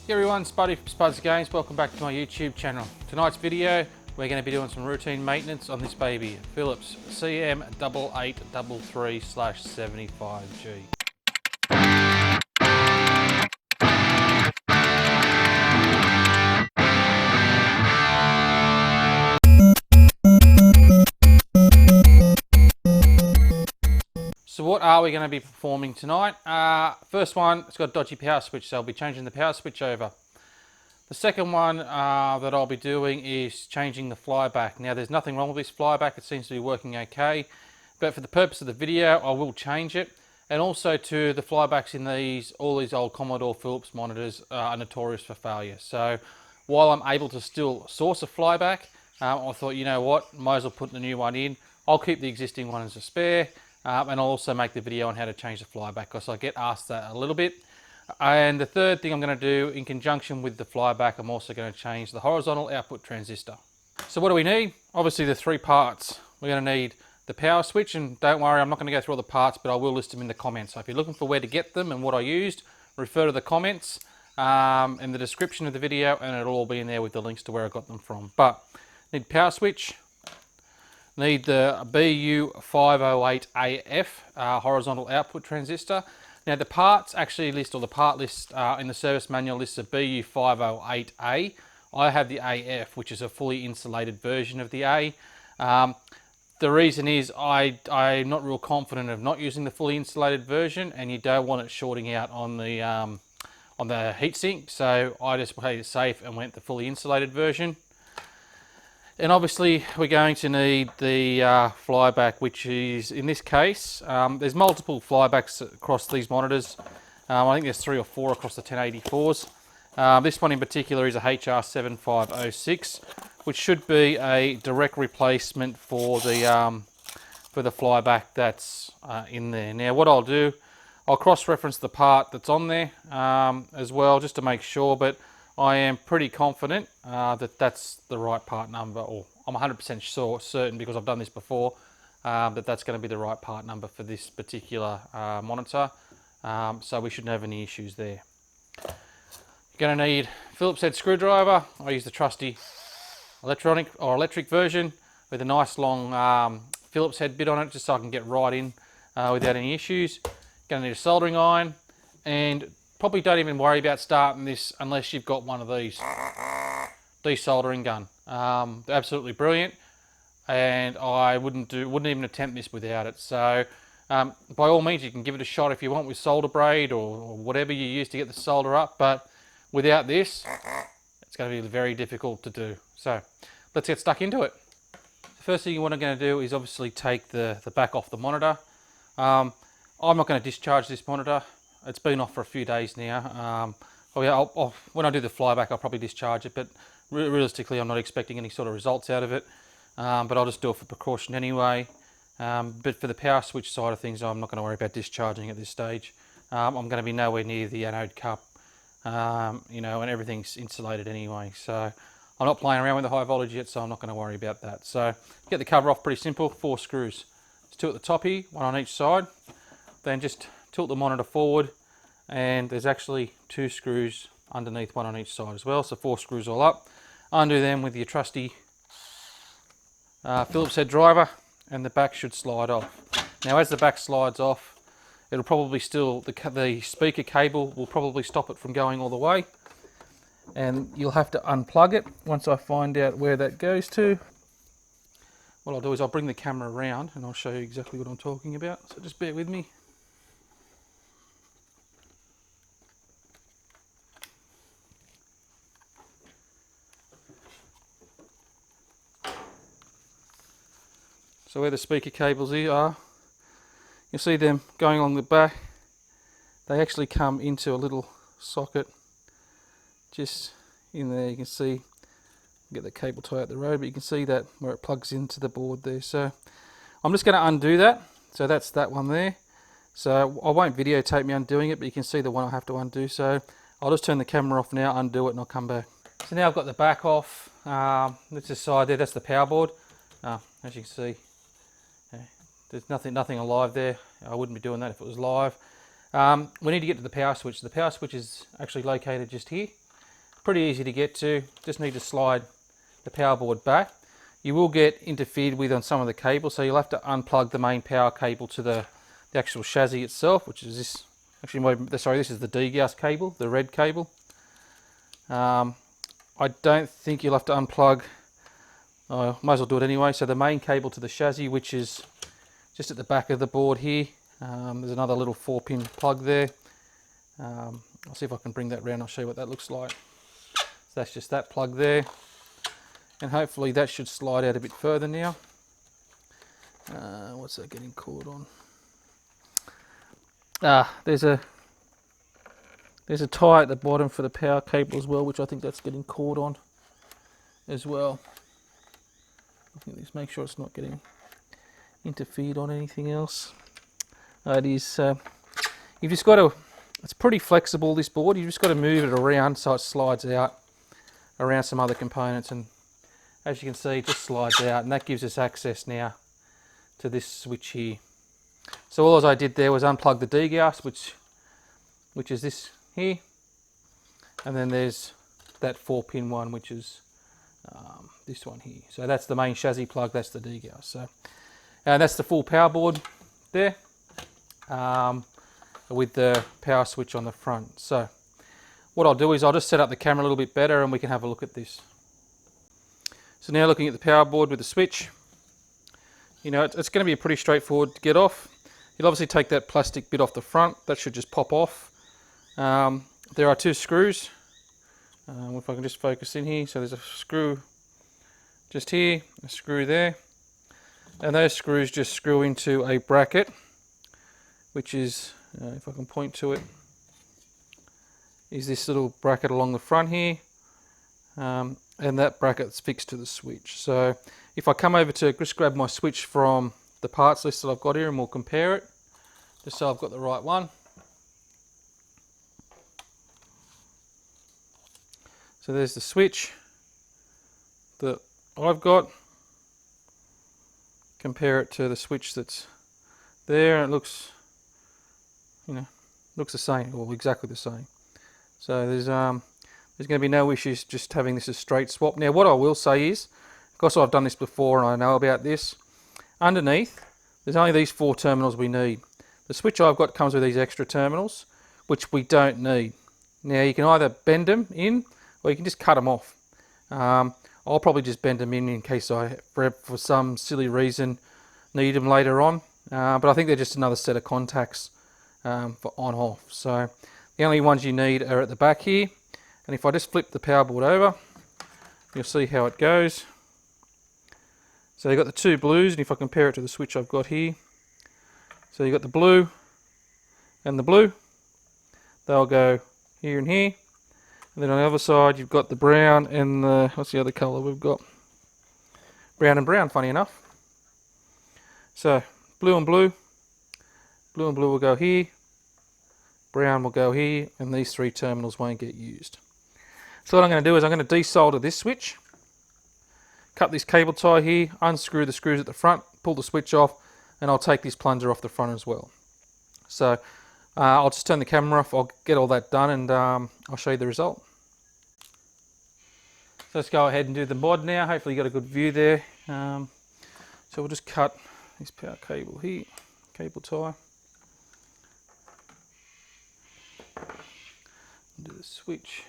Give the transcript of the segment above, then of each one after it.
Hey everyone, Spuddy from Spuds Games. Welcome back to my YouTube channel. Tonight's video, we're going to be doing some routine maintenance on this baby, Philips CM8833/75G. So what are we going to be performing tonight? First one, it's got a dodgy power switch, so I'll be changing the power switch over. The second one that I'll be doing is changing the flyback. Now there's nothing wrong with this flyback, it seems to be working okay, but for the purpose of the video I will change it. And also to the flybacks in all these old Commodore Philips monitors are notorious for failure. So while I'm able to still source a flyback, I thought, you know what, might as well put the new one in. I'll keep the existing one as a spare, and I'll also make the video on how to change the flyback because I get asked that a little bit. And the third thing I'm going to do in conjunction with the flyback, I'm also going to change the horizontal output transistor. So what do we need? Obviously the three parts. We're going to need the power switch, and don't worry, I'm not going to go through all the parts, but I will list them in the comments. So if you're looking for where to get them and what I used, refer to the comments in the description of the video, and it'll all be in there with the links to where I got them from. But need power switch, need the BU508AF horizontal output transistor. Now the parts actually list, or the part list in the service manual lists a BU508A. I have the AF, which is a fully insulated version of the A. The reason is I'm not real confident of not using the fully insulated version, and you don't want it shorting out on the heatsink, so I just played it safe and went the fully insulated version. And obviously we're going to need the flyback, which is, in this case, there's multiple flybacks across these monitors. I think there's 3 or 4 across the 1084s. This one in particular is a HR7506, which should be a direct replacement for the flyback that's in there. Now what I'll do, I'll cross-reference the part that's on there as well, just to make sure, but I am pretty confident that that's the right part number, or I'm 100% certain because I've done this before, that that's going to be the right part number for this particular monitor. So we shouldn't have any issues there. You're going to need Phillips head screwdriver. I use the trusty electric version with a nice long Phillips head bit on it, just so I can get right in without any issues. Going to need a soldering iron, and probably don't even worry about starting this unless you've got one of these desoldering gun. They're absolutely brilliant, and I wouldn't even attempt this without it. So by all means, you can give it a shot if you want with solder braid or whatever you use to get the solder up, but without this, it's going to be very difficult to do. So let's get stuck into it. The first thing you're going to do is obviously take the back off the monitor. I'm not going to discharge this monitor. It's been off for a few days now. When I do the flyback, I'll probably discharge it, but realistically, I'm not expecting any sort of results out of it. But I'll just do it for precaution anyway. But for the power switch side of things, I'm not going to worry about discharging at this stage. I'm going to be nowhere near the anode cup, you know, and everything's insulated anyway. So I'm not playing around with the high voltage yet, so I'm not going to worry about that. So get the cover off pretty simple, 4 screws. There's 2 at the top here, 1 on each side. Then just tilt the monitor forward, and there's actually 2 screws underneath, 1 on each side as well, so 4 screws all up. Undo them with your trusty Phillips head driver, and the back should slide off. Now as the back slides off, it'll probably still, the speaker cable will probably stop it from going all the way, and you'll have to unplug it once I find out where that goes to. What I'll do is I'll bring the camera around and I'll show you exactly what I'm talking about, so just bear with me. So where the speaker cables here are, you'll see them going along the back. They actually come into a little socket just in there. You can see, get the cable tie out the road, but you can see that where it plugs into the board there. So I'm just going to undo that. So that's that one there. So I won't videotape me undoing it, but you can see the one I have to undo. So I'll just turn the camera off now, undo it, and I'll come back. So now I've got the back off. That's the side there, that's the power board. As you can see, there's nothing alive there. I wouldn't be doing that if it was live. We need to get to the power switch. The power switch is actually located just here. pretty easy to get to. Just need to slide the power board back. You will get interfered with on some of the cables, so you'll have to unplug the main power cable to the actual chassis itself, which is this. Actually, sorry, this is the degas cable, the red cable. I don't think you'll have to unplug. I might as well do it anyway. So the main cable to the chassis, which is just at the back of the board here. There's another little 4-pin plug there. I'll see if I can bring that round. I'll show you what that looks like. So that's just that plug there, and hopefully that should slide out a bit further now. What's that getting caught on? There's a tie at the bottom for the power cable as well, which I think that's getting caught on as well. I think let's make sure it's not getting interfered on anything else. It is. You've just got to. It's pretty flexible, this board. You've just got to move it around so it slides out around some other components, and as you can see, it just slides out, and that gives us access now to this switch here. So all I did there was unplug the degas, which is this here, and then there's that 4-pin one, which is this one here. So that's the main chassis plug, that's the degas. So and that's the full power board there, with the power switch on the front. So what I'll do is I'll just set up the camera a little bit better and we can have a look at this. So now looking at the power board with the switch, you know, it's going to be pretty straightforward to get off. You'll obviously take that plastic bit off the front, that should just pop off. There are 2 screws, if I can just focus in here. So there's a screw just here, a screw there, and those screws just screw into a bracket, which is, if I can point to it, is this little bracket along the front here, and that bracket's fixed to the switch. So if I come over to just grab my switch from the parts list that I've got here, and we'll compare it, just so I've got the right one. So there's the switch that I've got. Compare it to the switch that's there, and it looks, you know, looks the same, or exactly the same. So there's going to be no issues just having this as straight swap. Now what I will say is, because I've done this before and I know about this, underneath there's only these 4 terminals we need. The switch I've got comes with these extra terminals, which we don't need. Now you can either bend them in, or you can just cut them off. I'll probably just bend them in case I, for some silly reason, need them later on. But I think they're just another set of contacts for on-off. So the only ones you need are at the back here. And if I just flip the power board over, you'll see how it goes. So you've got the 2 blues, and if I compare it to the switch I've got here, so you've got the blue and the blue. They'll go here and here. And then on the other side, you've got the brown and the, what's the other colour we've got? Brown and brown, funny enough. So blue and blue will go here, brown will go here, and these 3 terminals won't get used. So what I'm going to do is I'm going to desolder this switch, cut this cable tie here, unscrew the screws at the front, pull the switch off, and I'll take this plunger off the front as well. So I'll just turn the camera off, I'll get all that done, and I'll show you the result. So let's go ahead and do the mod now. Hopefully you got a good view there. So we'll just cut this power cable here, cable tie. Do the switch.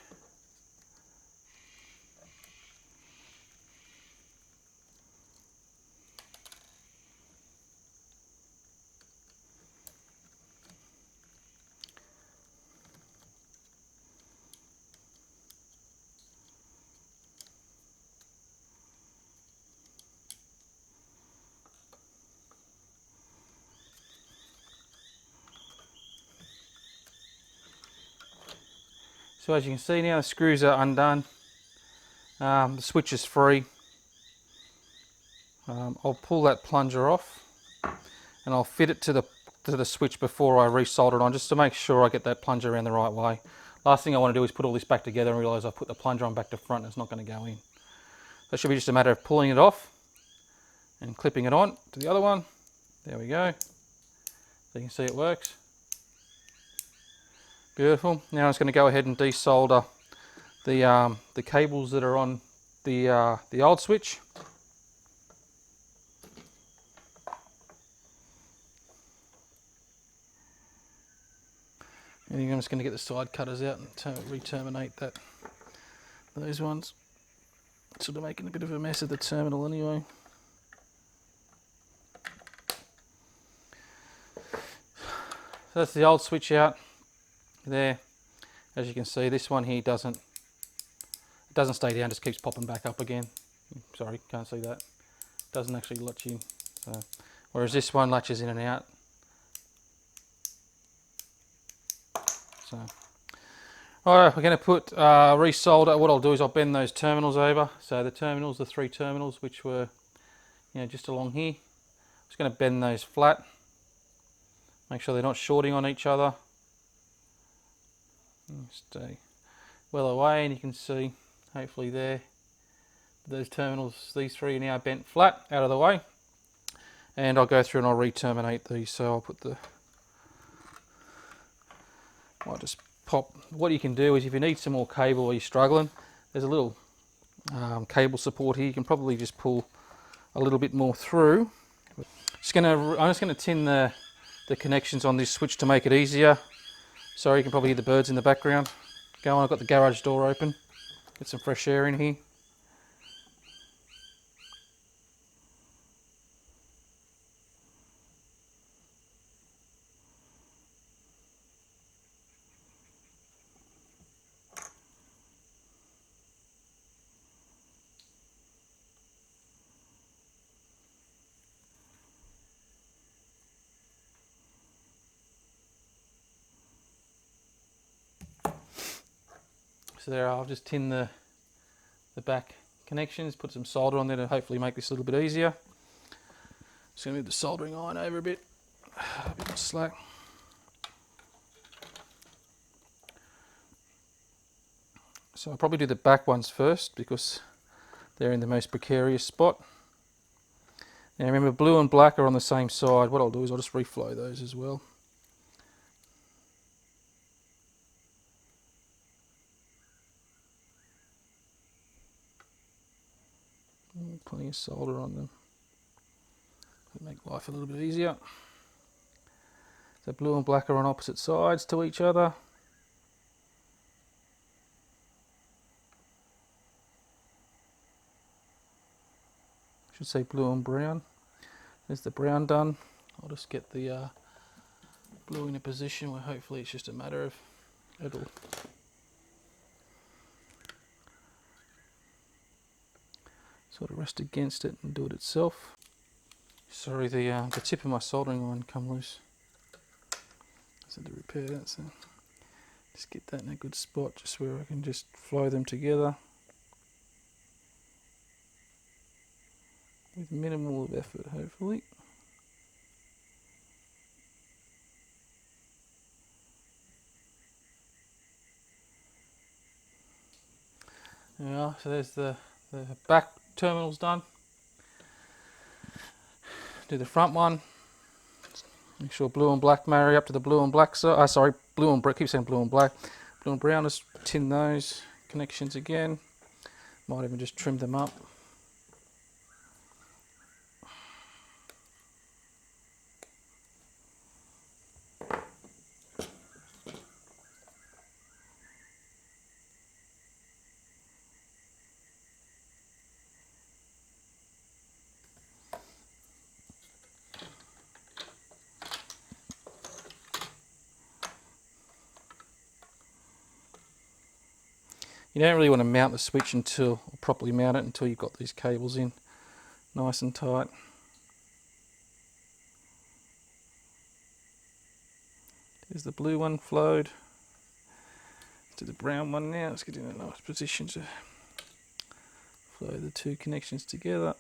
So as you can see now, the screws are undone. The switch is free. I'll pull that plunger off and I'll fit it to the switch before I resolder it on, just to make sure I get that plunger around the right way. Last thing I want to do is put all this back together and realise I've put the plunger on back to front and it's not going to go in. So it should be just a matter of pulling it off and clipping it on to the other one. There we go. So you can see it works. Beautiful. Now I'm just going to go ahead and desolder the cables that are on the old switch. And I'm just going to get the side cutters out and re-terminate those ones. Sort of making a bit of a mess of the terminal anyway. So that's the old switch out there. As you can see, this one here doesn't stay down, just keeps popping back up again. Sorry, can't see that. Doesn't actually latch in. So, whereas this one latches in and out. So, alright, we're going to put resolder. What I'll do is I'll bend those terminals over. So the terminals, the 3 terminals, which were, just along here. I'm just going to bend those flat. Make sure they're not shorting on each other. Stay well away, and you can see, hopefully there, those terminals, these 3 are now bent flat out of the way. And I'll go through and I'll re-terminate these. So I'll put I'll just pop. What you can do is, if you need some more cable or you're struggling, there's a little cable support here. You can probably just pull a little bit more through. I'm just going to tin the connections on this switch to make it easier. Sorry, you can probably hear the birds in the background going. I've got the garage door open. Get some fresh air in here. So there, I'll just tin the back connections, put some solder on there to hopefully make this a little bit easier. Just going to move the soldering iron over a bit more slack. So I'll probably do the back ones first because they're in the most precarious spot. Now remember, blue and black are on the same side. What I'll do is I'll just reflow those as well. Plenty of solder on them. It'll make life a little bit easier. So blue and black are on opposite sides to each other. Should say blue and brown. There's the brown done. I'll just get the blue in a position where hopefully it's just a matter of it'll sort of rest against it and do it itself. Sorry, the tip of my soldering iron come loose. So to repair that, so just get that in a good spot, just where I can just flow them together with minimal of effort, hopefully. Yeah, so there's the back terminals done. Do the front one. Make sure blue and black marry up to the blue and black side. Sorry, blue and brown. Keep saying blue and black. Blue and brown. Just tin those connections again. Might even just trim them up. You don't really want to mount the switch or properly mount it until you've got these cables in nice and tight. There's the blue one flowed. Let's do the brown one now. Let's get in a nice position to flow the 2 connections together.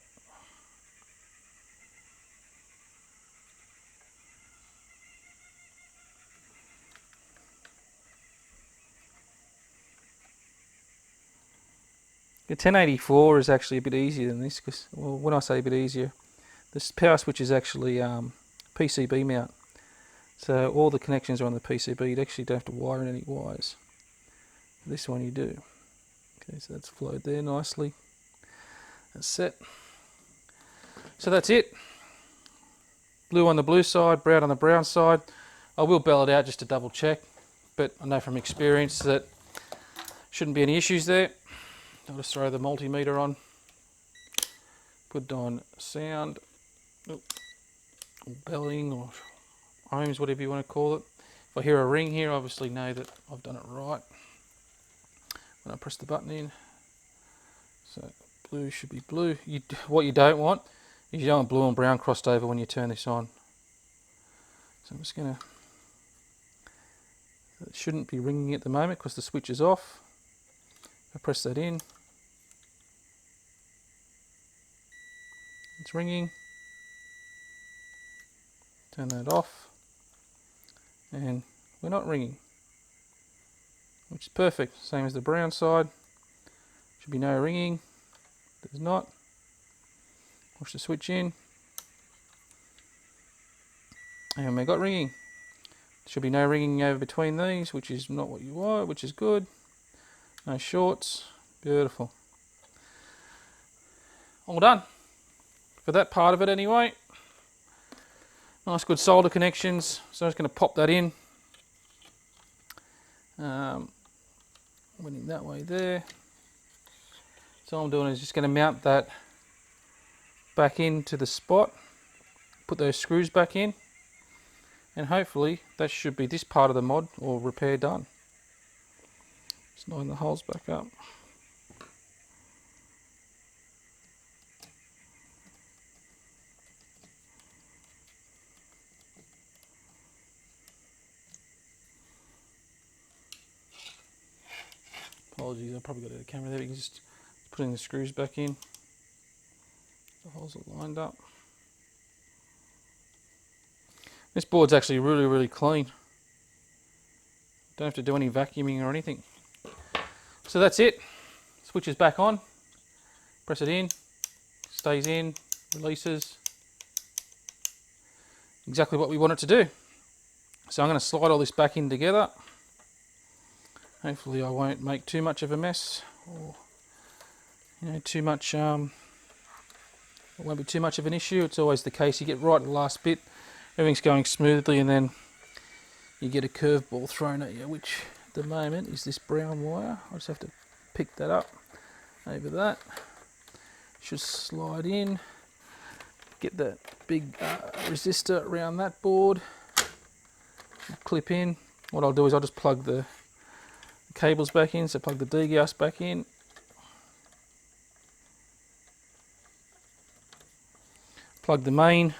The 1084 is actually a bit easier than this, because, well, when I say a bit easier, this power switch is actually PCB mount. So all the connections are on the PCB. You actually don't have to wire in any wires. This one you do. Okay, so that's flowed there nicely. That's set. So that's it. Blue on the blue side, brown on the brown side. I will bell it out just to double check, but I know from experience that shouldn't be any issues there. I'll just throw the multimeter on, put on sound, or belling or ohms, whatever you want to call it. If I hear a ring here, I obviously know that I've done it right when I press the button in. So blue should be blue. What you don't want is you don't want blue and brown crossed over when you turn this on. So I'm just going to, it shouldn't be ringing at the moment because the switch is off. I press that in, it's ringing, turn that off, and we're not ringing, which is perfect. Same as the brown side, should be no ringing, there's not. Push the switch in, and we got ringing. There should be no ringing over between these, which is not what you want, which is good. No shorts, beautiful. All done for that part of it anyway. Nice good solder connections, so I'm just going to pop that in. Went in that way there. So all I'm doing is just going to mount that back into the spot, put those screws back in, and hopefully that should be this part of the mod or repair done. Just line the holes back up. Apologies, I probably got out of the camera there. You can just put in the screws back in. The holes are lined up. This board's actually really clean. Don't have to do any vacuuming or anything. So that's it. Switch is back on. Press it in. Stays in. Releases. Exactly what we want it to do. So I'm going to slide all this back in together. Hopefully I won't make too much of a mess, or too much. It won't be too much of an issue. It's always the case. You get right at the last bit, everything's going smoothly, and then you get a curveball thrown at you, which at the moment is this brown wire. I just have to pick that up over that. Should slide in. Get that big resistor around that board. Should clip in. What I'll do is I'll just plug the cables back in, so plug the D-gas back in. Plug the main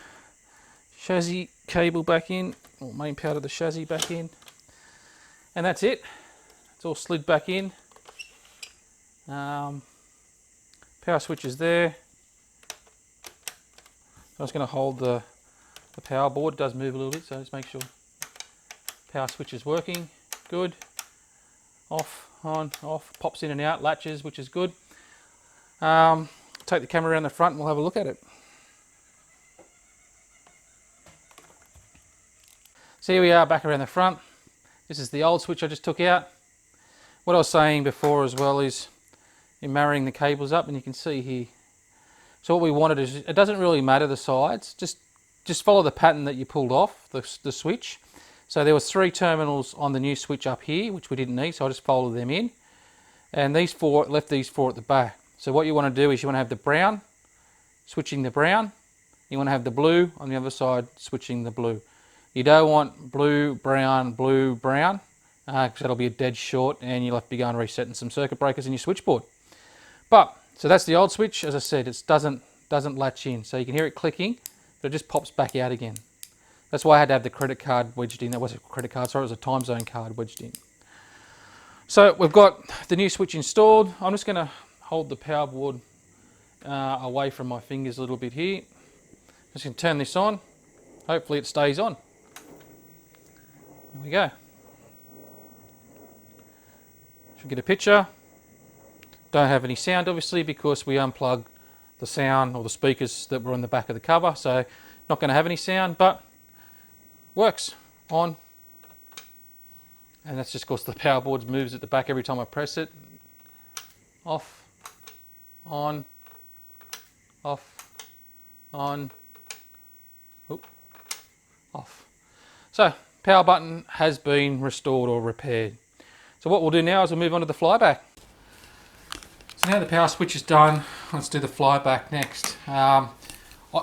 chassis cable back in, or main part of the chassis back in. And that's it. It's all slid back in. Power switch is there. I'm just going to hold the power board. It does move a little bit, so just make sure power switch is working. Good. Off, on, off, pops in and out, latches, which is good. Take the camera around the front and we'll have a look at it. So here we are back around the front. This is the old switch I just took out. What I was saying before as well is in marrying the cables up, and you can see here. So what we wanted is, it doesn't really matter the sides, just follow the pattern that you pulled off the switch. So there was 3 terminals on the new switch up here, which we didn't need, so I just folded them in. And these 4, left these 4 at the back. So what you want to do is you want to have the brown, switching the brown. You want to have the blue on the other side, switching the blue. You don't want blue, brown, because that'll be a dead short and you'll have to be going resetting some circuit breakers in your switchboard. But, so that's the old switch. As I said, it doesn't latch in. So you can hear it clicking, but it just pops back out again. That's why I had to have the credit card wedged in. That wasn't a credit card, sorry, it was a time zone card wedged in. So we've got the new switch installed. I'm just going to hold the power board away from my fingers a little bit here. Just going to turn this on. Hopefully it stays on. There we go. Should get a picture. Don't have any sound obviously because we unplugged the sound or the speakers that were on the back of the cover, so not going to have any sound, but works on. And that's just because the power board moves at the back every time I press it. off, on, off, on, off. So power button has been restored or repaired. So what we'll do now is we'll move on to the flyback. So now the power switch is done, let's do the flyback next.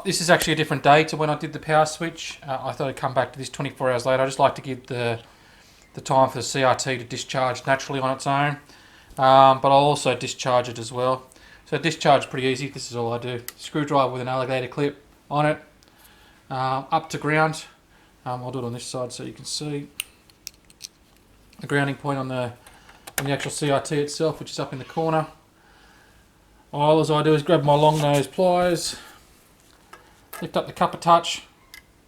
This is actually a different day to when I did the power switch. I thought I'd come back to this 24 hours later. I just like to give the time for the CRT to discharge naturally on its own, but I'll also discharge it as well. So discharge pretty easy. This is all I do. Screwdriver with an alligator clip on it, up to ground. I'll do it on this side so you can see the grounding point on the actual CRT itself, which is up in the corner. All I do is grab my long nose pliers, lift up the cup a touch,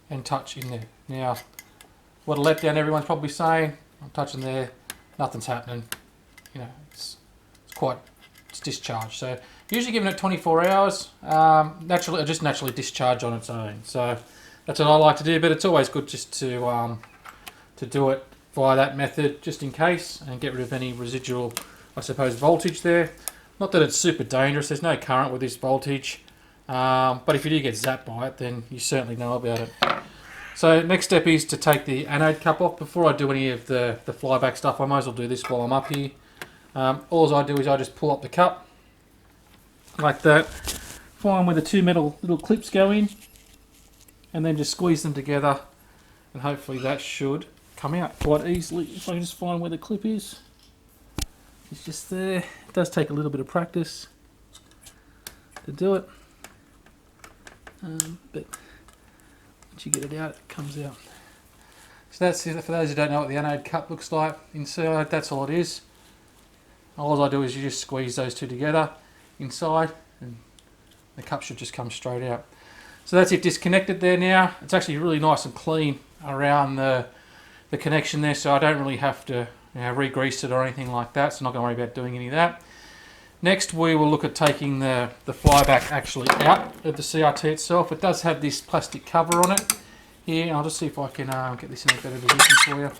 and touch in there. Now, what a letdown everyone's probably saying. I'm touching there, nothing's happening. You know, it's discharged. So usually giving it 24 hours. Naturally, just naturally discharge on its own. So that's what I like to do. But it's always good just to do it via that method, just in case, and get rid of any residual, I suppose, voltage there. Not that it's super dangerous. There's no current with this voltage. But if you do get zapped by it, then you certainly know about it. So next step is to take the anode cup off. Before I do any of the flyback stuff, I might as well do this while I'm up here. All I do is I just pull up the cup like that, find where the two metal little clips go in, and then just squeeze them together, and hopefully that should come out quite easily. If I can just find where the clip is. It's just there. It does take a little bit of practice to do it, but once you get it out, it comes out. So that's it. For those who don't know what the anode cup looks like inside, that's all it is. All I do is you just squeeze those two together inside, and the cup should just come straight out. So that's it, disconnected there now. It's actually really nice and clean around the connection there, so I don't really have to re-grease it or anything like that, so I'm not going to worry about doing any of that. Next we will look at taking the flyback actually out of the CRT itself. It does have this plastic cover on it here. I'll just see if I can get this in a better position for you. It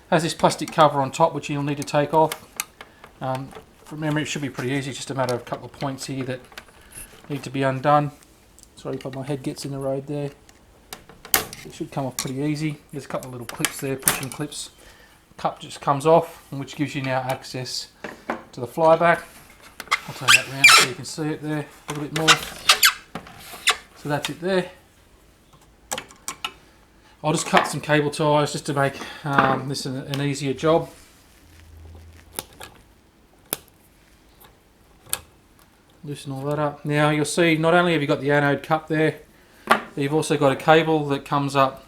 has this plastic cover on top which you'll need to take off. From memory it should be pretty easy, just a matter of a couple of points here that need to be undone. Sorry if my head gets in the road there. It should come off pretty easy. There's a couple of little clips there, pushing clips. Cup just comes off, which gives you now access to the flyback. I'll turn that around so you can see it there a little bit more. So that's it there. I'll just cut some cable ties just to make this an easier job. Loosen all that up. Now you'll see not only have you got the anode cup there, but you've also got a cable that comes up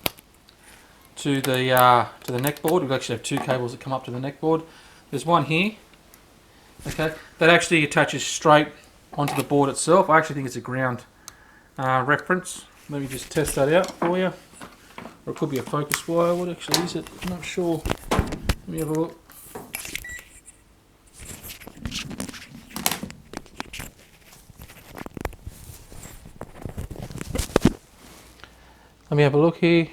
to the neck board. We actually have two cables that come up to the neck board. There's one here, okay, that actually attaches straight onto the board itself. I actually think it's a ground reference. Let me just test that out for you. Or it could be a focus wire. What actually is it? I'm not sure. Let me have a look. Let me have a look here.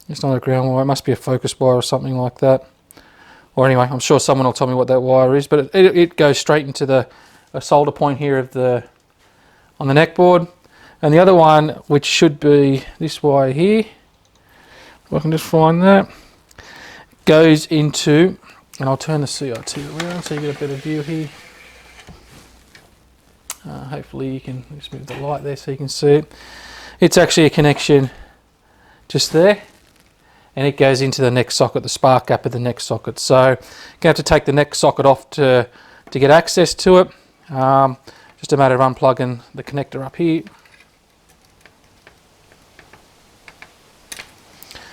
It's not a ground wire, it must be a focus wire or something like that. Or anyway, I'm sure someone will tell me what that wire is, but it goes straight into a solder point here on the neck board. And the other one, which should be this wire here, if I can just find that, goes into, and I'll turn the CRT around so you get a better view here. Hopefully you can just move the light there so you can see it. It's actually a connection just there, and it goes into the neck socket, the spark gap of the neck socket. So you're going to have to take the neck socket off to get access to it. Just a matter of unplugging the connector up here.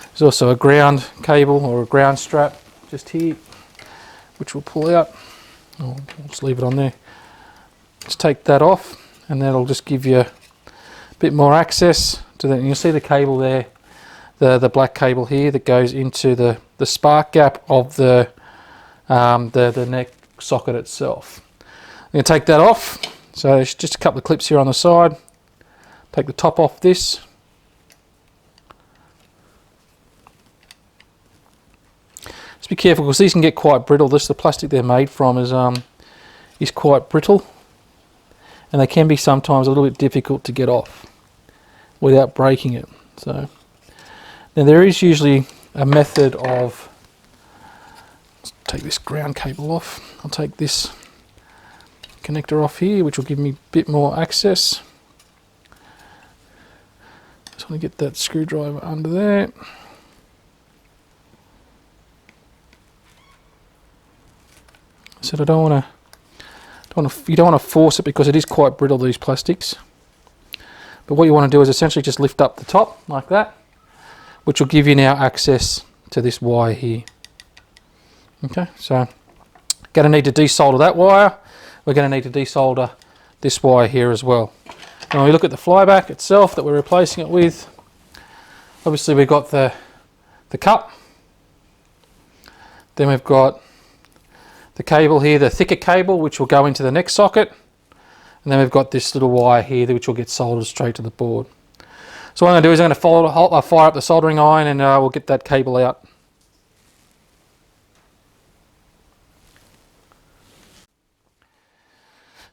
There's also a ground cable or a ground strap just here, which we'll pull out. I'll just leave it on there. Just take that off, and that'll just give you a bit more access to that. And you'll see the cable there, the black cable here that goes into the spark gap of the neck socket itself. I'm going to take that off. So there's just a couple of clips here on the side. Take the top off this. Just be careful because these can get quite brittle. The plastic they're made from is quite brittle, and they can be sometimes a little bit difficult to get off without breaking it. So now there is usually a method of, let's take this ground cable off. I'll take this connector off here, which will give me a bit more access. Just want to get that screwdriver under there. So I don't want to, you don't want to force it because it is quite brittle, these plastics. But what you want to do is essentially just lift up the top like that, which will give you now access to this wire here. Okay, so going to need to desolder that wire. We're going to need to desolder this wire here as well. Now we look at the flyback itself that we're replacing it with. Obviously we've got the cup. Then we've got the cable here, the thicker cable, which will go into the next socket. And then we've got this little wire here, which will get soldered straight to the board. So what I'm going to do is I'm going to fire up the soldering iron, and we'll get that cable out.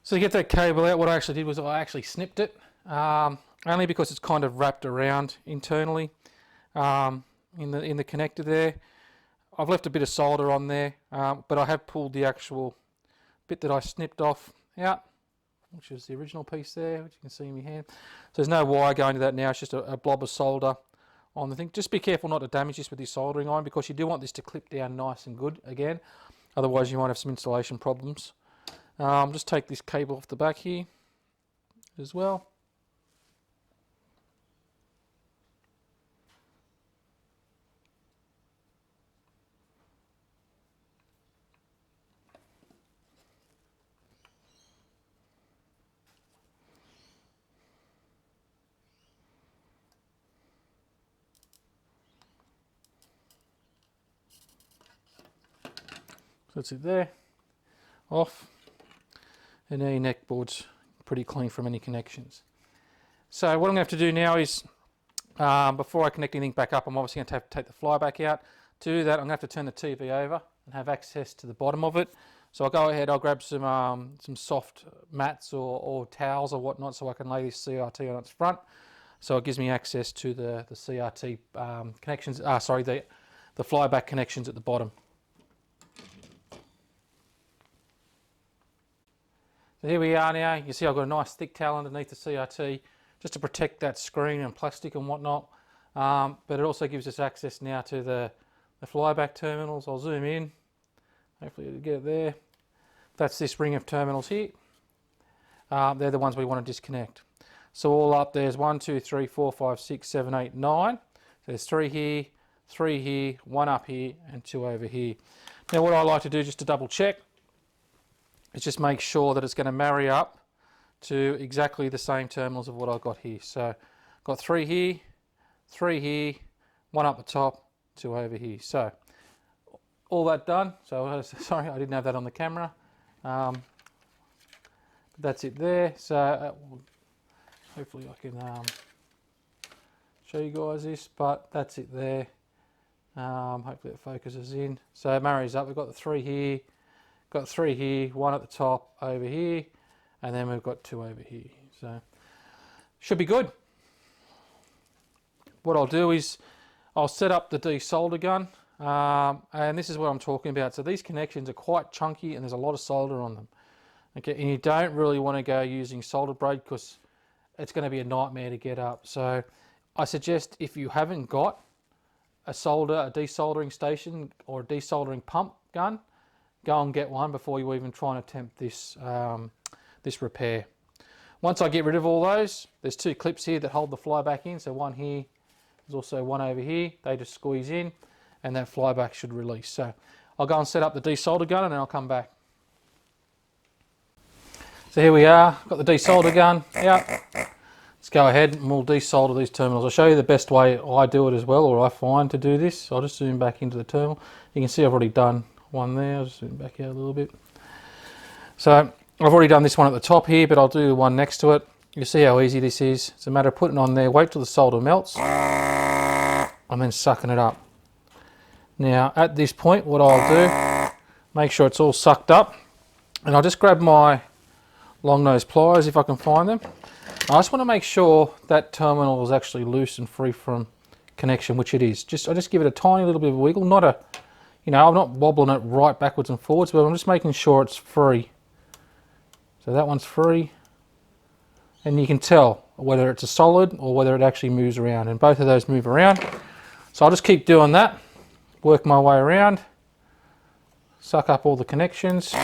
So to get that cable out, what I actually did was I actually snipped it, only because it's kind of wrapped around internally in the connector there. I've left a bit of solder on there, but I have pulled the actual bit that I snipped off out, which is the original piece there, which you can see in my hand. So there's no wire going to that now, it's just a blob of solder on the thing. Just be careful not to damage this with your soldering iron, because you do want this to clip down nice and good again, otherwise you might have some installation problems. Just take this cable off the back here as well. So that's it there, off, and now your neck board's pretty clean from any connections. So what I'm going to have to do now is, before I connect anything back up, I'm obviously going to have to take the flyback out. To do that, I'm going to have to turn the TV over and have access to the bottom of it. So I'll go ahead, I'll grab some soft mats or towels or whatnot, so I can lay this CRT on its front. So it gives me access to the CRT connections, the flyback connections at the bottom. So here we are now. You can see I've got a nice thick towel underneath the CRT just to protect that screen and plastic and whatnot. But it also gives us access now to the flyback terminals. I'll zoom in. Hopefully you'll get it there. That's this ring of terminals here. They're the ones we want to disconnect. So all up there's 1, 2, 3, 4, 5, 6, 7, 8, 9. So there's 3 here, 1 up here, and 2 over here. Now what I like to do just to double check is just make sure that it's going to marry up to exactly the same terminals of what I've got here. So got 3 here, 1 up the top, 2 over here. So all that done. So sorry, I didn't have that on the camera. But that's it there. So hopefully I can show you guys this, but that's it there. Hopefully it focuses in. So it marries up. We've got the 3 here. Got 3 here, 1 at the top over here, and then we've got 2 over here. So should be good. What I'll do is I'll set up the desolder gun, and this is what I'm talking about. So these connections are quite chunky and there's a lot of solder on them. Okay, and you don't really want to go using solder braid because it's going to be a nightmare to get up. So I suggest if you haven't got a desoldering station or a desoldering pump gun, go and get one before you even try and attempt this this repair. Once I get rid of all those, there's 2 clips here that hold the flyback in. So one here, there's also one over here. They just squeeze in and that flyback should release. So I'll go and set up the desolder gun and then I'll come back. So here we are, got the desolder gun out. Let's go ahead and we'll desolder these terminals. I'll show you the best way I do it as well, or I find to do this. I'll just zoom back into the terminal. You can see I've already done one there. I'll just zoom back out a little bit. So I've already done this one at the top here, but I'll do the one next to it. You see how easy this is. It's a matter of putting it on there, wait till the solder melts, and then sucking it up. Now at this point what I'll do, make sure it's all sucked up, and I'll just grab my long nose pliers if I can find them. I just want to make sure that terminal is actually loose and free from connection, which it is. I just give it a tiny little bit of a wiggle, not a, I'm not wobbling it right backwards and forwards, but I'm just making sure it's free. So that one's free, and you can tell whether it's a solid or whether it actually moves around, and both of those move around. So I'll just keep doing that, work my way around, suck up all the connections.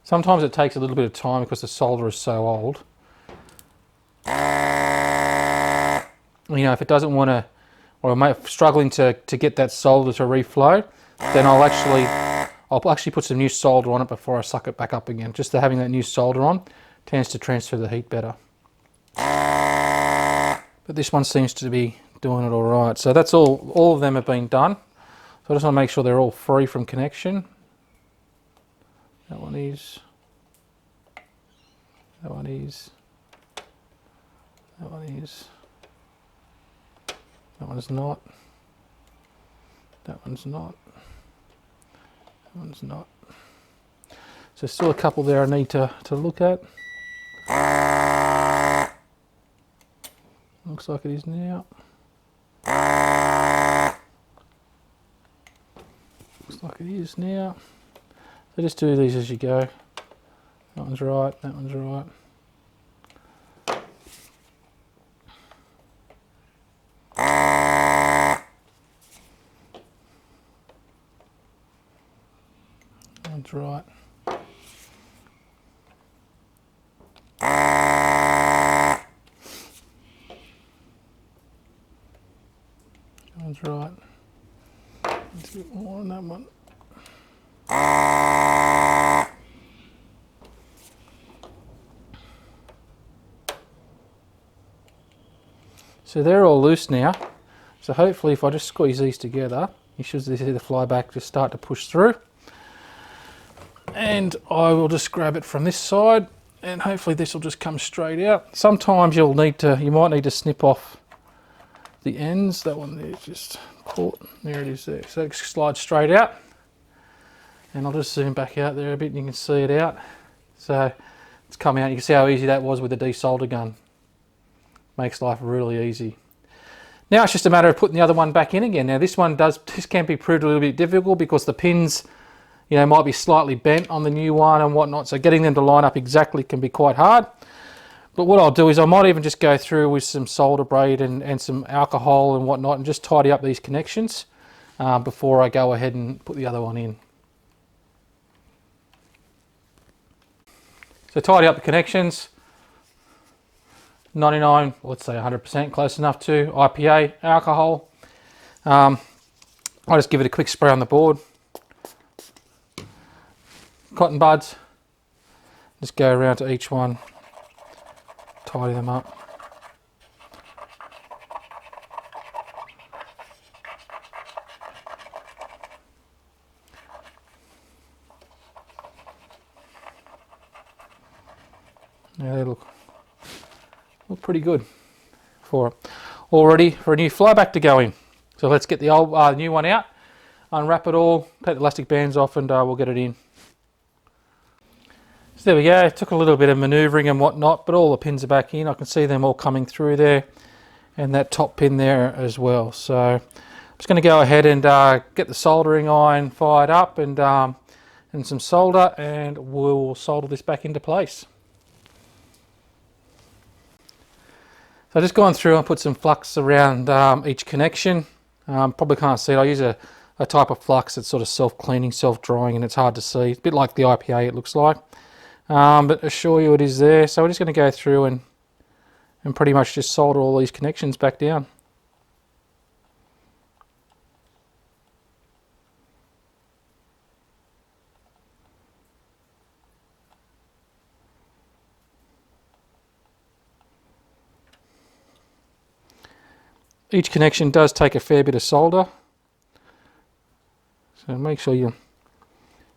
Sometimes it takes a little bit of time because the solder is so old. If it doesn't want to, or I'm struggling to get that solder to reflow, then I'll actually put some new solder on it before I suck it back up again. Just having that new solder on tends to transfer the heat better. But this one seems to be doing it all right. So that's all of them have been done. So I just want to make sure they're all free from connection. That one is. That one is. That one is. That one's not. That one's not. That one's not. So still a couple there I need to look at. Looks like it is now. Looks like it is now. So just do these as you go. That one's right, that one's right. That one's right. That one's right. Let's get more on that one. So they're all loose now. So hopefully if I just squeeze these together, you should see the flyback just start to push through. And I will just grab it from this side, and hopefully this will just come straight out. Sometimes you might need to snip off the ends. That one there is just caught. There it is there. So it slides straight out. And I'll just zoom back out there a bit and you can see it out. So it's come out. You can see how easy that was with the desolder gun. Makes life really easy. Now it's just a matter of putting the other one back in again. Now this can be proved a little bit difficult because the pins, might be slightly bent on the new one and whatnot. So getting them to line up exactly can be quite hard. But what I'll do is I might even just go through with some solder braid and some alcohol and whatnot and just tidy up these connections before I go ahead and put the other one in. So tidy up the connections. 99, let's say 100%, close enough to IPA alcohol. I'll just give it a quick spray on the board. Cotton buds. Just go around to each one, tidy them up. Yeah, they look pretty good for it. All ready for a new flyback to go in. So let's get the old new one out, unwrap it all, take the elastic bands off, and we'll get it in. So there we go. It took a little bit of manoeuvring and whatnot, but all the pins are back in. I can see them all coming through there, and that top pin there as well. So I'm just going to go ahead and get the soldering iron fired up and some solder, and we'll solder this back into place. So I've just gone through and put some flux around each connection. Probably can't see it. I use a type of flux that's sort of self-cleaning, self-drying, and it's hard to see. It's a bit like the IPA it looks like. But assure you it is there. So we're just going to go through and pretty much just solder all these connections back down. each connection does take a fair bit of solder, so make sure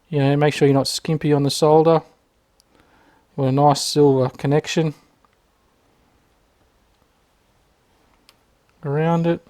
make sure you're not skimpy on the solder. With a nice silver connection around it.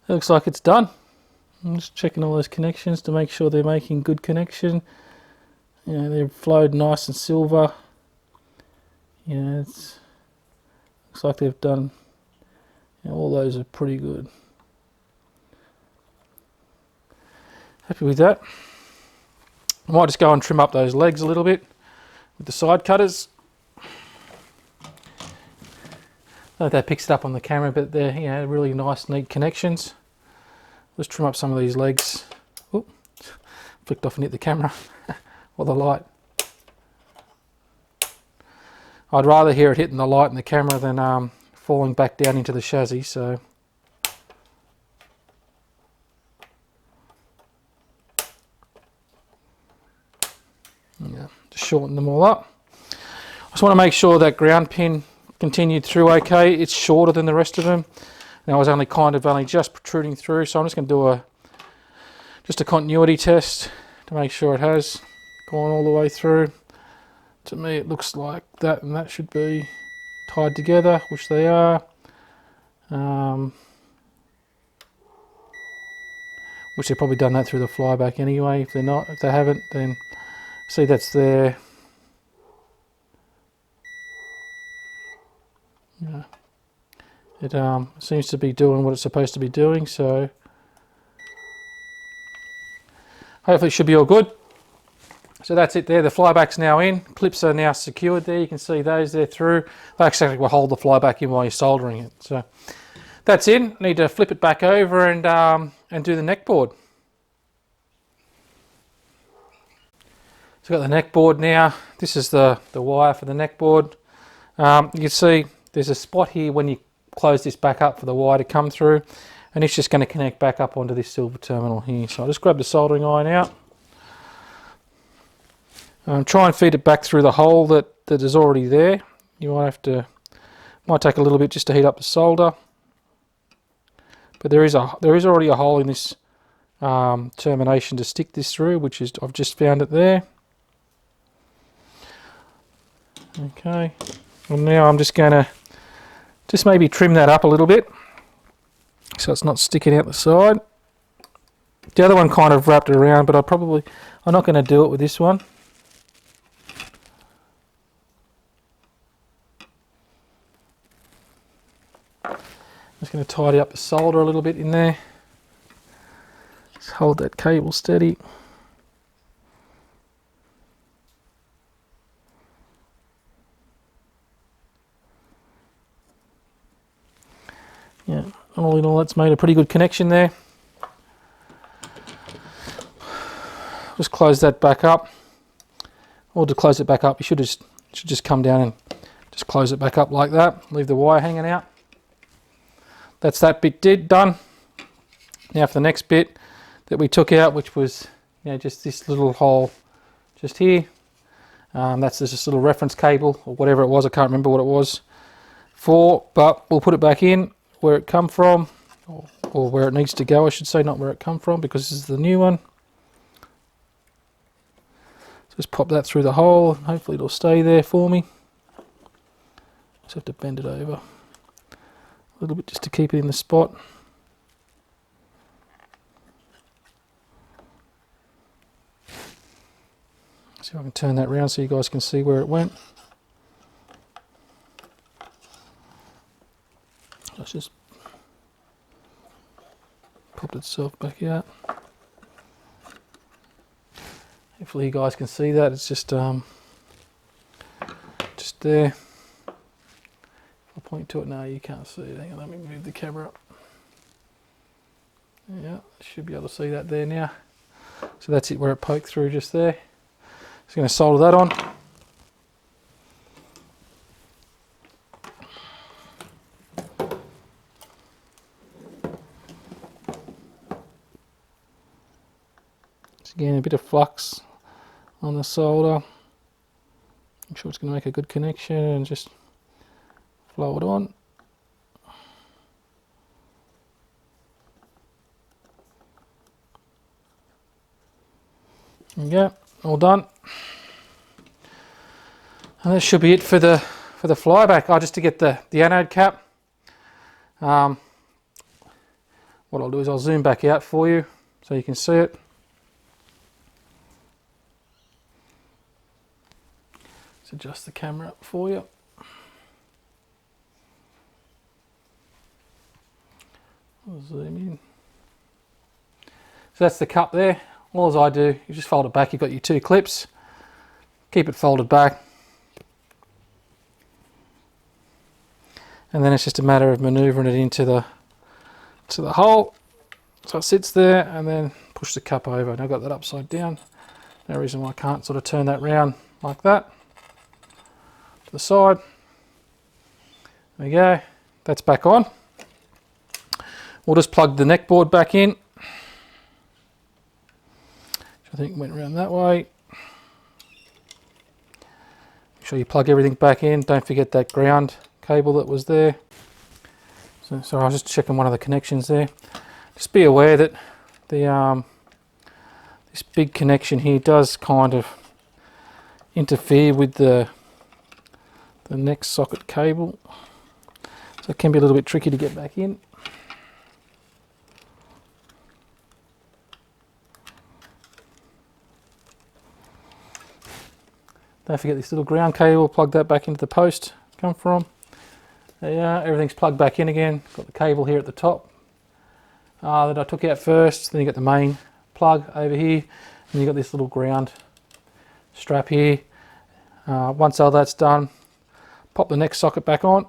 It looks like it's done. I'm just checking all those connections to make sure they're making good connection. They've flowed nice and silver. Looks like they've done. All those are pretty good. Happy with that. I might just go and trim up those legs a little bit with the side cutters. I don't know if that picks it up on the camera, but they're really nice, neat connections. Let's trim up some of these legs. Oop, flicked off and hit the camera or the light. I'd rather hear it hitting the light and the camera than falling back down into the chassis. So just shorten them all up. I just want to make sure that ground pin continued through okay. It's shorter than the rest of them. Now I was only just protruding through, so I'm just going to do just a continuity test to make sure it has gone all the way through. To me it looks like that, and that should be tied together, which they are. Which they've probably done that through the flyback anyway. If they haven't, then see that's there. It seems to be doing what it's supposed to be doing, so hopefully it should be all good. So that's it there, the flyback's now in, clips are now secured there, you can see those there through. They actually will hold the flyback in while you're soldering it. So that's in, need to flip it back over and do the neck board. So I've got the neck board now, this is the wire for the neck board. You can see there's a spot here when you close this back up for the wire to come through, and it's just going to connect back up onto this silver terminal here. So I'll just grab the soldering iron out. Try and feed it back through the hole that is already there. You might take a little bit just to heat up the solder, but there is already a hole in this termination to stick this through, which is I've just found it there. Okay, and now I'm just going to maybe trim that up a little bit so it's not sticking out the side. The other one kind of wrapped it around, but I'm not going to do it with this one. Just going to tidy up the solder a little bit in there. Just hold that cable steady. Yeah, all in all, that's made a pretty good connection there. Just close that back up. Or to close it back up, you should just come down and just close it back up like that. Leave the wire hanging out. That's that bit done. Now for the next bit that we took out, which was just this little hole just here. That's just this little reference cable or whatever it was. I can't remember what it was for, but we'll put it back in where it come from, or where it needs to go, I should say, not where it come from, because this is the new one. Just pop that through the hole, and hopefully it'll stay there for me. Just have to bend it over. a little bit just to keep it in the spot. See if I can turn that around so you guys can see where it went. Let's just popped itself back out. Hopefully you guys can see that. It's just there. If I point to it now, you can't see it. Hang on, let me move the camera up. Yeah, should be able to see that there now. So that's it, where it poked through just there. Just going to solder that on. Just again, a bit of flux on the solder. I'm sure it's going to make a good connection, and just flow it on. There we go, all done. And that should be it for the flyback. Just to get the anode cap. What I'll do is I'll zoom back out for you so you can see it. Let's adjust the camera up for you. I'll zoom in. So that's the cup there. All as I do, you just fold it back. You've got your two clips. Keep it folded back. And then it's just a matter of manoeuvring it into the hole. So it sits there, and then push the cup over. And I've got that upside down. No reason why I can't sort of turn that round like that. To the side. There we go. That's back on. We'll just plug the neck board back in. Which I think went around that way. Make sure you plug everything back in. Don't forget that ground cable that was there. So I was just checking one of the connections there. Just be aware that the this big connection here does kind of interfere with the next socket cable, so it can be a little bit tricky to get back in. Don't forget this little ground cable, plug that back into the post come from. There you are, everything's plugged back in again. Got the cable here at the top that I took out first. Then you got the main plug over here, and you got this little ground strap here. Once all that's done, pop the next socket back on.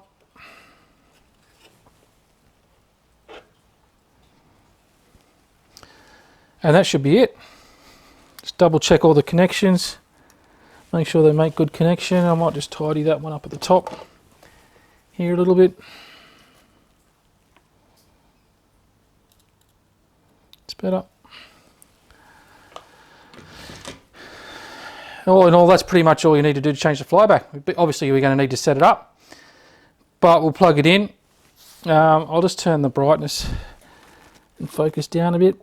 And that should be it. Just double check all the connections. Make sure they make good connection. I might just tidy that one up at the top here a little bit. It's better. All in all, that's pretty much all you need to do to change the flyback. Obviously, we're going to need to set it up, but we'll plug it in. I'll just turn the brightness and focus down a bit.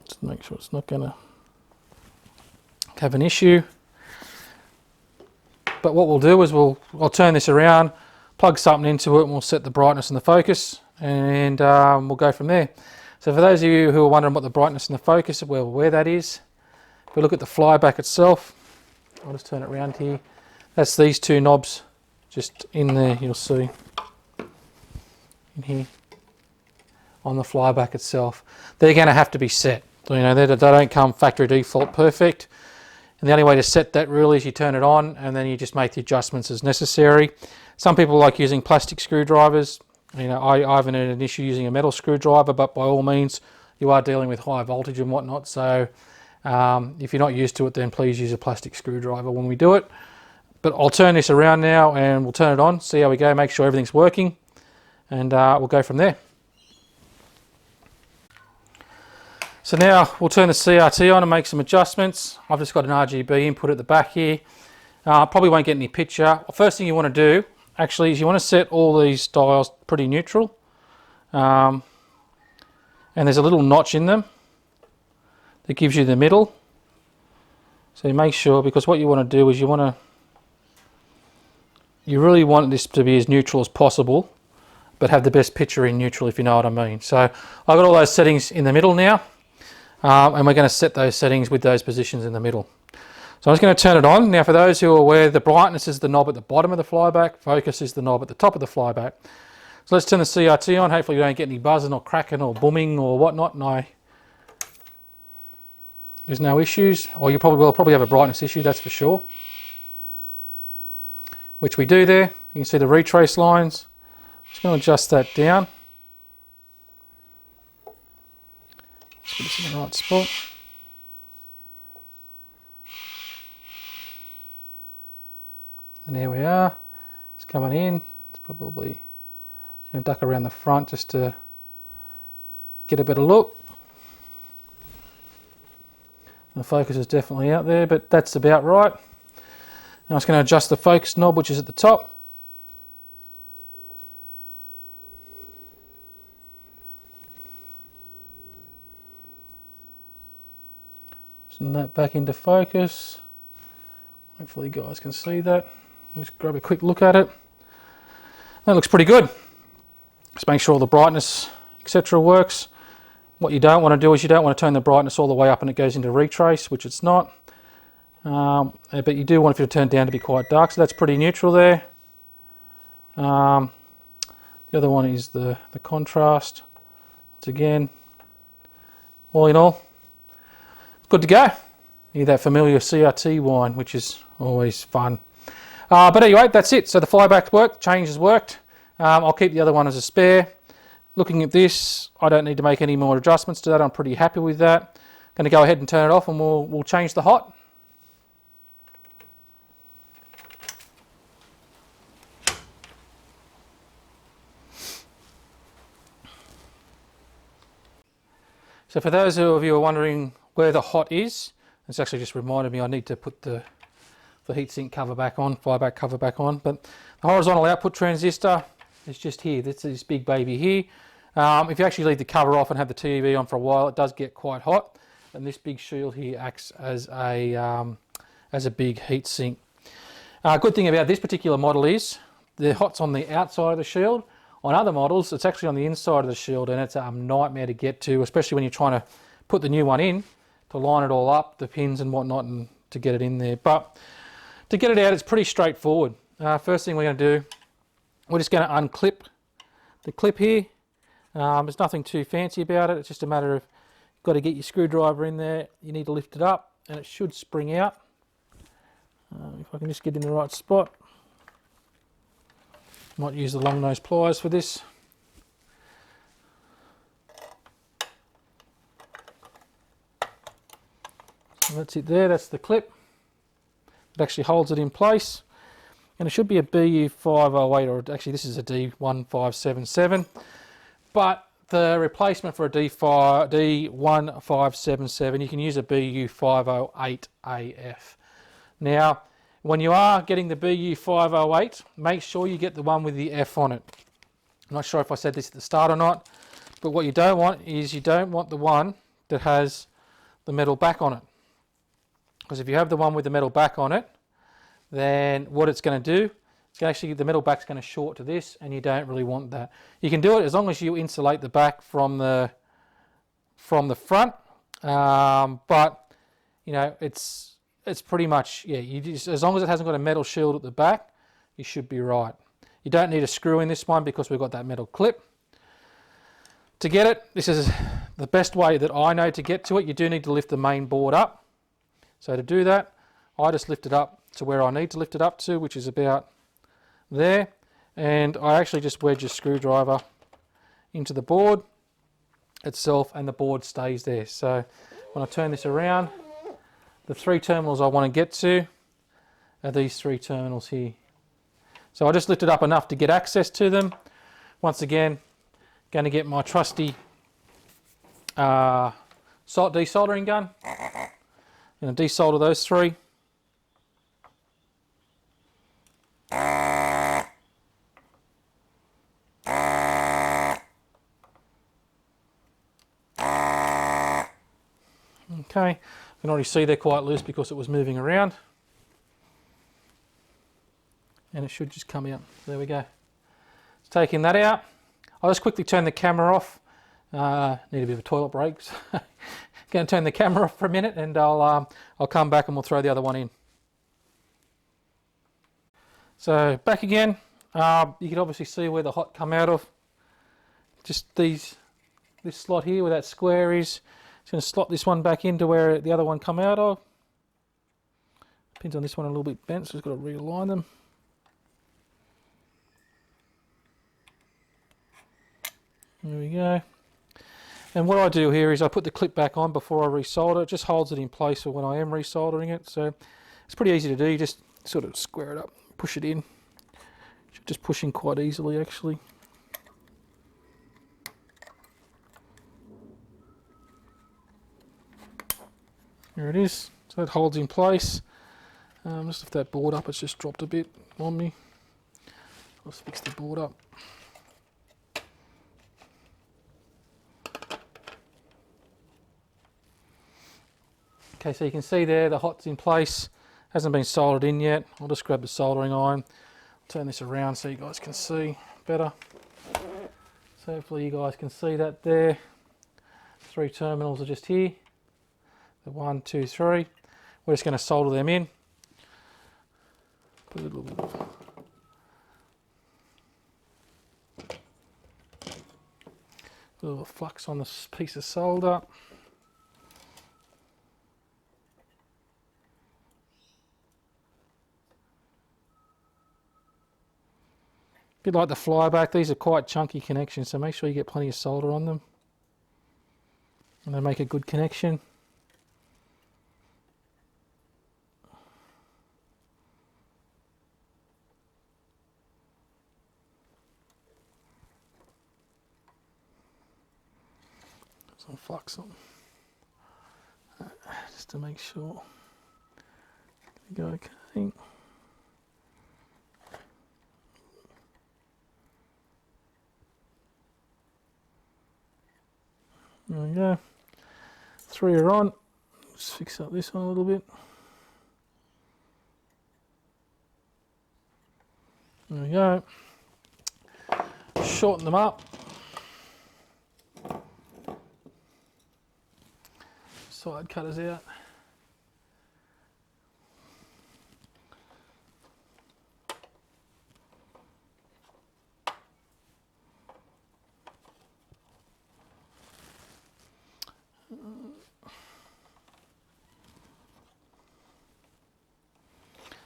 Just make sure it's not going to have an issue. But what we'll do is I'll turn this around, plug something into it, and we'll set the brightness and the focus, and we'll go from there. So for those of you who are wondering what the brightness and the focus, well, where that is, if we look at the flyback itself, I'll just turn it around here. That's these two knobs just in there, you'll see in here on the flyback itself. They're going to have to be set. So, you know, they don't come factory default perfect. And the only way to set that really is you turn it on, and then you just make the adjustments as necessary. Some people like using plastic screwdrivers. You know, I haven't had an issue using a metal screwdriver, but by all means, you are dealing with high voltage and whatnot. So if you're not used to it, then please use a plastic screwdriver when we do it. But I'll turn this around now, and we'll turn it on, see how we go, make sure everything's working, and we'll go from there. So now we'll turn the CRT on and make some adjustments. I've just got an RGB input at the back here. Probably won't get any picture. First thing you want to do actually is you want to set all these dials pretty neutral. And there's a little notch in them that gives you the middle. So you make sure, because what you want to do is you really want this to be as neutral as possible. but have the best picture in neutral, if you know what I mean. So I've got all those settings in the middle now, and we're going to set those settings with those positions in the middle. So I'm just going to turn it on. Now for those who are aware, the brightness is the knob at the bottom of the flyback, focus is the knob at the top of the flyback. So let's turn the CRT on. Hopefully you don't get any buzzing or cracking or booming or whatnot. No, there's no issues. Or you probably will have a brightness issue, that's for sure. Which we do there. You can see the retrace lines. Just going to adjust that down. Let's put this in the right spot. And there we are. It's coming in. It's probably going to duck around the front just to get a better look. The focus is definitely out there, but that's about right. Now I'm just going to adjust the focus knob, which is at the top. Send that back into focus. Hopefully you guys can see that. Just grab a quick look at it. That looks pretty good. Just make sure all the brightness, etc. works. What you don't want to do is you don't want to turn the brightness all the way up and it goes into retrace, which it's not. But you do want it to turn down to be quite dark, so that's pretty neutral there. The other one is the contrast. Once again, all in all, good to go. You that familiar CRT whine, which is always fun. But anyway, that's it. So the flyback worked, change has worked. I'll keep the other one as a spare. Looking at this, I don't need to make any more adjustments to that. I'm pretty happy with that. Going to go ahead and turn it off, and we'll change the hot. So for those of you who are wondering where the hot is, it's actually just reminded me I need to put the heatsink cover back on, flyback cover back on. But the horizontal output transistor is just here. This is this big baby here. If you actually leave the cover off and have the TV on for a while, it does get quite hot. And this big shield here acts as a big heat sink. Good thing about this particular model is the hot's on the outside of the shield. On other models, it's actually on the inside of the shield, and it's a nightmare to get to, especially when you're trying to put the new one in, to line it all up, the pins and whatnot, and to get it in there. But to get it out, it's pretty straightforward. First thing we're going to do, we're just going to unclip the clip here. There's nothing too fancy about it. It's just a matter of you've got to get your screwdriver in there. You need to lift it up, and it should spring out. If I can just get in the right spot. Might use the long nose pliers for this. And that's it there, that's the clip. It actually holds it in place. And it should be a BU508, or actually this is a D1577. But the replacement for a D1577, you can use a BU508AF. Now, when you are getting the BU508, make sure you get the one with the F on it. I'm not sure if I said this at the start or not, but what you don't want is you don't want the one that has the metal back on it. Because if you have the one with the metal back on it, then what it's going to do, it's actually the metal back's going to short to this, and you don't really want that. You can do it as long as you insulate the back from the front, but you know it's pretty much, yeah, you just, as long as it hasn't got a metal shield at the back, you should be right. You don't need a screw in this one because we've got that metal clip. To get it, this is the best way that I know to get to it. You do need to lift the main board up. So to do that, I just lift it up to where I need to lift it up to, which is about there. And I actually just wedge a screwdriver into the board itself, and the board stays there. So when I turn this around, the three terminals I want to get to are these three terminals here. So I just lift it up enough to get access to them. Once again, going to get my trusty desoldering gun. I'm going to desolder those three. Okay, you can already see they're quite loose because it was moving around. And it should just come out. There we go. It's taking that out. I'll just quickly turn the camera off. Need a bit of a toilet break. So going to turn the camera off for a minute, and I'll come back and we'll throw the other one in. So back again. You can obviously see where the hot come out of. Just this slot here where that square is. Just going to slot this one back into where the other one come out of. Pins on this one a little bit bent, so just got to realign them. There we go. And what I do here is I put the clip back on before I resolder. It just holds it in place for when I am resoldering it. So it's pretty easy to do. You just sort of square it up, push it in. Just push in quite easily, actually. There it is. So it holds in place. Just lift that board up. It's just dropped a bit on me. I'll just fix the board up. Okay, so you can see there the hot's in place, hasn't been soldered in yet. I'll just grab the soldering iron, turn this around so you guys can see better. So hopefully you guys can see that there. 3 terminals are just here. The 1, 2, 3. We're just going to solder them in. Put a little bit of a little flux on this piece of solder. Bit like the Flyback, these are quite chunky connections, so make sure you get plenty of solder on them. And they make a good connection. Some flux on, just to make sure. Go okay. There we go. 3 are on. Just fix up this one a little bit. There we go. Shorten them up. Side cutters out.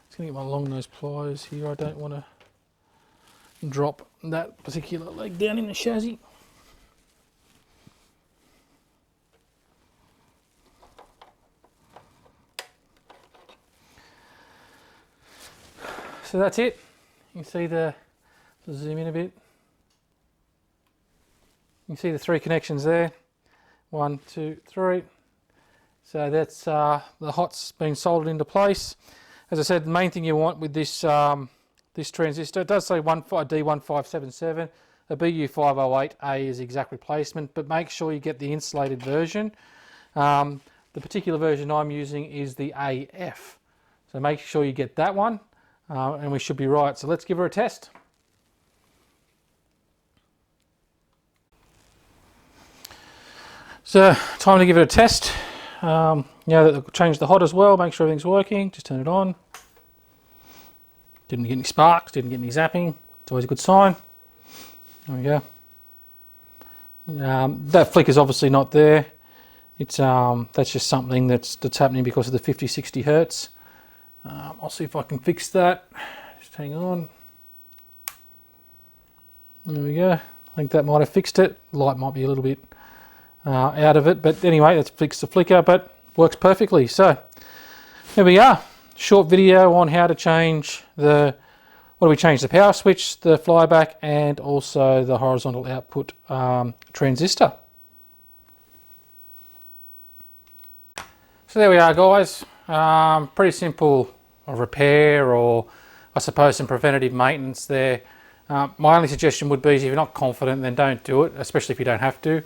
Just going to get my long nose pliers here. I don't want to drop that particular leg down in the chassis. So that's it. You can see zoom in a bit. You can see the 3 connections there. 1, 2, 3. So that's the hot's been soldered into place. As I said, the main thing you want with this this transistor, it does say D1577. A BU508A is exact replacement, but make sure you get the insulated version. The particular version I'm using is the AF. So make sure you get that one, and we should be right. So let's give her a test. So time to give it a test. Now that I've changed the hot as well, make sure everything's working. Just turn it on. Didn't get any sparks, didn't get any zapping. It's always a good sign. There we go. That flick is obviously not there. It's that's just something that's happening because of the 50-60 hertz. I'll see if I can fix that. Just hang on. There we go. I think that might have fixed it. Light might be a little bit out of it, but anyway, that's fixed the flicker, but works perfectly. So there we are. Short video on how to change the power switch, the Flyback, and also the horizontal output transistor. So there we are, guys. Pretty simple repair, or I suppose some preventative maintenance there. My only suggestion would be, if you're not confident, then don't do it, especially if you don't have to.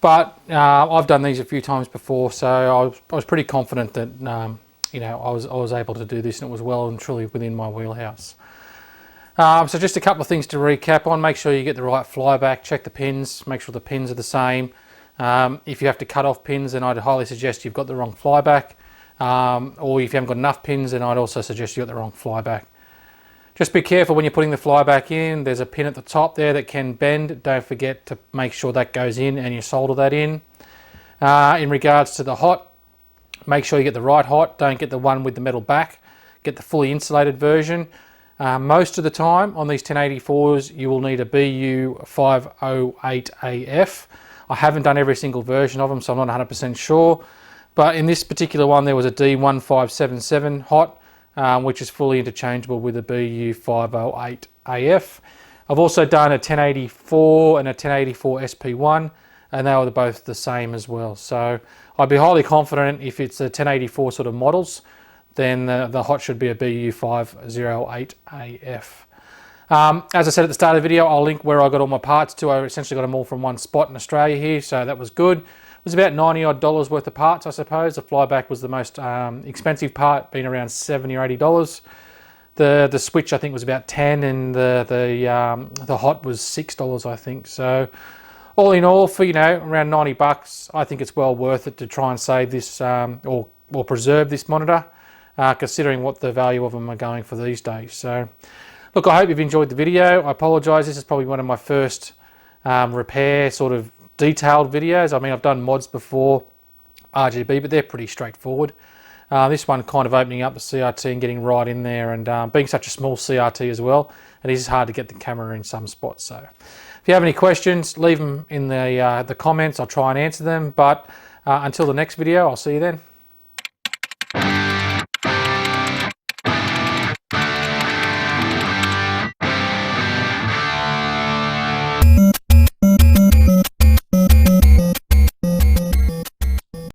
But I've done these a few times before, so I was pretty confident that you know, I was able to do this, and it was well and truly within my wheelhouse. So just a couple of things to recap on. Make sure you get the right flyback, check the pins, make sure the pins are the same. If you have to cut off pins, then I'd highly suggest you've got the wrong flyback. Or if you haven't got enough pins, then I'd also suggest you got the wrong flyback. Just be careful when you're putting the flyback in. There's a pin at the top there that can bend. Don't forget to make sure that goes in and you solder that in. In regards to the hot, make sure you get the right hot. Don't get the one with the metal back. Get the fully insulated version. Most of the time on these 1084s you will need a BU508AF. I haven't done every single version of them, so I'm not 100% sure. But in this particular one there was a D1577 hot, which is fully interchangeable with a BU508AF. I've also done a 1084 and a 1084 SP1, and they were both the same as well. So I'd be highly confident if it's a 1084 sort of models, then the hot should be a BU508AF. As I said at the start of the video, I'll link where I got all my parts to. I essentially got them all from one spot in Australia here, so that was good. It was about $90 odd worth of parts, I suppose. The flyback was the most expensive part, being around $70 or $80. The switch I think was about $10, and the hot was $6, I think. So all in all, for around $90, I think it's well worth it to try and save this or preserve this monitor, considering what the value of them are going for these days. So look, I hope you've enjoyed the video. I apologise. This is probably one of my first repair sort of detailed videos. I mean, I've done mods before, RGB, but they're pretty straightforward. This one kind of opening up the CRT and getting right in there, and being such a small CRT as well, it is hard to get the camera in some spots. So if you have any questions, leave them in the comments. I'll try and answer them, but until the next video, I'll see you then.